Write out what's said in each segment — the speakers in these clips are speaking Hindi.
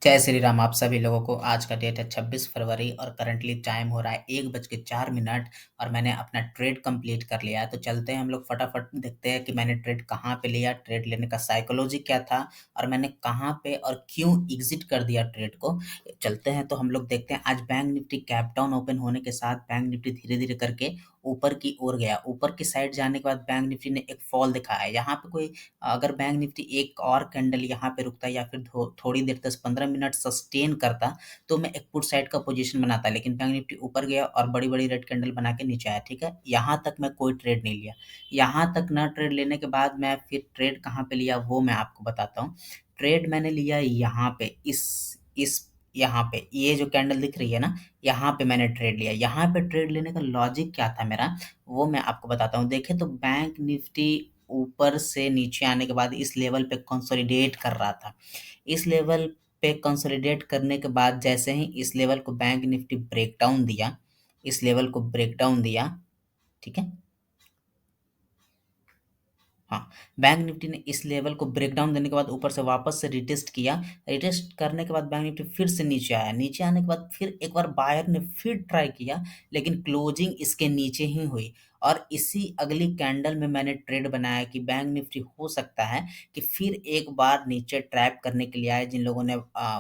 जय श्री राम। आप सभी लोगों को आज का डेट है 26 फरवरी और करंटली टाइम हो रहा है 1:04 और मैंने अपना ट्रेड कंप्लीट कर लिया है। तो चलते हैं हम लोग फटाफट देखते हैं कि मैंने ट्रेड कहाँ पे लिया, ट्रेड लेने का साइकोलॉजी क्या था और मैंने कहाँ पे और क्यों एग्जिट कर दिया ट्रेड को। चलते हैं तो हम लोग देखते हैं। आज bank Nifty cap down open होने के साथ बैंक निफ्टी धीरे धीरे करके ऊपर की ओर गया। ऊपर की साइड जाने के बाद बैंक निफ्टी ने एक फॉल दिखाया। यहाँ पे कोई अगर बैंक निफ्टी एक और कैंडल यहाँ पे रुकता या फिर थोड़ी देर 10-15 मिनट सस्टेन करता तो मैं एक पुट साइड का पोजीशन बनाता, लेकिन बैंक निफ्टी ऊपर गया और बड़ी बड़ी रेड कैंडल बना के नीचे आया। ठीक है, यहाँ तक मैं कोई ट्रेड नहीं लिया। यहाँ तक ना ट्रेड लेने के बाद मैं फिर ट्रेड कहाँ पे लिया वो मैं आपको बताता हूँ। ट्रेड मैंने लिया यहाँ पे इस यहाँ पे ये जो कैंडल दिख रही है ना, यहाँ पे मैंने ट्रेड लिया। यहाँ पे ट्रेड लेने का लॉजिक क्या था मेरा वो मैं आपको बताता हूँ। देखें तो बैंक निफ्टी ऊपर से नीचे आने के बाद इस लेवल पे कंसोलिडेट कर रहा था। इस लेवल पे कंसोलिडेट करने के बाद जैसे ही इस लेवल को बैंक निफ्टी ब्रेकडाउन दिया, इस लेवल को ब्रेकडाउन दिया, ठीक है। हाँ, बैंक निफ्टी ने इस लेवल को ब्रेक डाउन देने के बाद ऊपर से वापस से रिटेस्ट किया। रिटेस्ट करने के बाद बैंक निफ्टी फिर से नीचे आया। नीचे आने के बाद फिर एक बार बायर ने फिर ट्राई किया, लेकिन क्लोजिंग इसके नीचे ही हुई। और इसी अगली कैंडल में मैंने ट्रेड बनाया कि बैंक निफ्टी हो सकता है कि फिर एक बार नीचे ट्रैप करने के लिए आए। जिन लोगों ने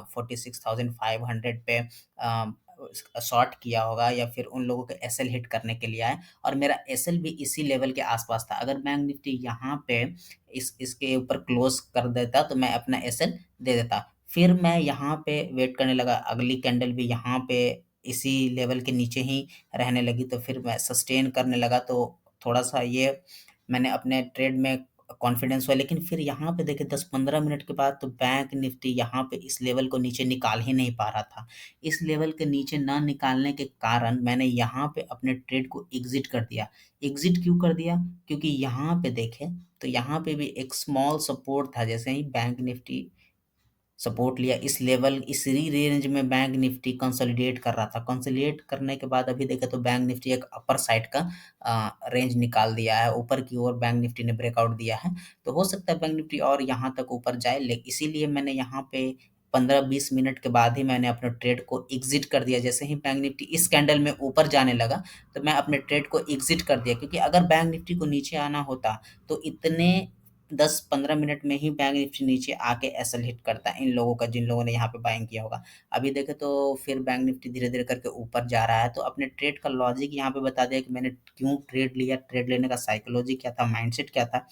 46,500 पे शॉर्ट किया होगा या फिर उन लोगों को एसएल हिट करने के लिए आए, और मेरा एसएल भी इसी लेवल के आसपास था। अगर बैंक निफ्टी यहाँ पे इसके ऊपर क्लोज कर देता तो मैं अपना एसएल दे देता। फिर मैं यहाँ पे वेट करने लगा, अगली कैंडल भी यहाँ पे इसी लेवल के नीचे ही रहने लगी, तो फिर मैं सस्टेन करने लगा। तो थोड़ा सा ये मैंने अपने ट्रेड में कॉन्फिडेंस हुआ। लेकिन फिर यहाँ पे देखे 10-15 मिनट के बाद तो बैंक निफ्टी यहाँ पे इस लेवल को नीचे निकाल ही नहीं पा रहा था। इस लेवल के नीचे ना निकालने के कारण मैंने यहाँ पे अपने ट्रेड को एग्जिट कर दिया। एग्जिट क्यों कर दिया? क्योंकि यहाँ पे देखें तो यहाँ पे भी एक स्मॉल सपोर्ट था। जैसे ही बैंक निफ्टी सपोर्ट लिया इस लेवल, इसी रेंज में बैंक निफ्टी कंसोलिडेट कर रहा था। कंसोलिडेट करने के बाद अभी देखें तो बैंक निफ्टी एक अपर साइड का रेंज निकाल दिया है। ऊपर की ओर बैंक निफ्टी ने ब्रेकआउट दिया है। तो हो सकता है बैंक निफ्टी और यहाँ तक ऊपर जाए, लेकिन इसीलिए मैंने यहाँ पे 15-20 मिनट के बाद ही मैंने अपने ट्रेड को एग्जिट कर दिया। जैसे ही बैंक निफ्टी इस कैंडल में ऊपर जाने लगा तो मैं अपने ट्रेड को एग्जिट कर दिया, क्योंकि अगर बैंक निफ्टी को नीचे आना होता तो इतने 10-15 मिनट में ही बैंक निफ्टी नीचे आके एसएल हिट करता है इन लोगों का, जिन लोगों ने यहाँ पे बाइंग किया होगा। अभी देखें तो फिर बैंक निफ्टी धीरे धीरे करके ऊपर जा रहा है। तो अपने ट्रेड का लॉजिक यहाँ पे बता दिया कि मैंने क्यों ट्रेड लिया, ट्रेड लेने का साइकोलॉजी क्या था, माइंडसेट क्या था।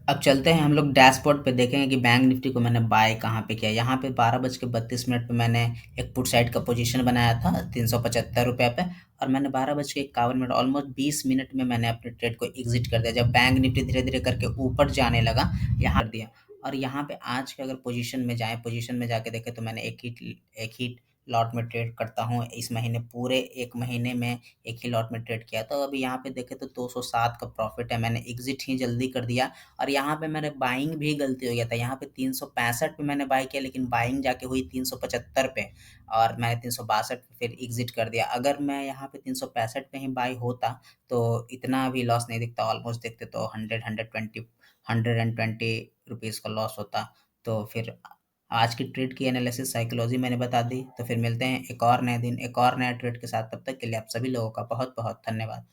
अब चलते हैं हम लोग डैशबोर्ड पे, देखेंगे कि बैंक निफ्टी को मैंने बाय कहाँ पे किया। यहाँ पे 12:32 पे मैंने एक पुट साइड का पोजीशन बनाया था 375 रुपये पे, और मैंने 12:51 ऑलमोस्ट 20 मिनट में मैंने अपने ट्रेड को एग्जिट कर दिया। जब बैंक निफ्टी धीरे धीरे करके ऊपर जाने लगा यहाँ कर दिया। और यहाँ पे आज के अगर पोजीशन में जाए, पोजीशन में जाके देखें तो मैंने एक ही लॉट में ट्रेड करता हूँ। इस महीने पूरे एक महीने में एक ही लॉट में ट्रेड किया। तो अभी यहाँ पे देखें तो 207 का प्रॉफिट है। मैंने एग्जिट ही जल्दी कर दिया। और यहाँ पे मैंने बाइंग भी गलती हो गया था। यहाँ पे 365 पे मैंने बाई किया, लेकिन बाइंग जाके हुई 375 पे, और मैंने 362 पे फिर एग्जिट कर दिया। अगर मैं यहाँ पे 365 पे ही बाई होता तो इतना भी लॉस नहीं दिखता। ऑलमोस्ट देखते तो 120 रुपीज़ का लॉस होता। तो फिर आज की ट्रेड की एनालिसिस साइकोलॉजी मैंने बता दी। तो फिर मिलते हैं एक और नए दिन एक और नया ट्रेड के साथ। तब तक के लिए आप सभी लोगों का बहुत बहुत धन्यवाद।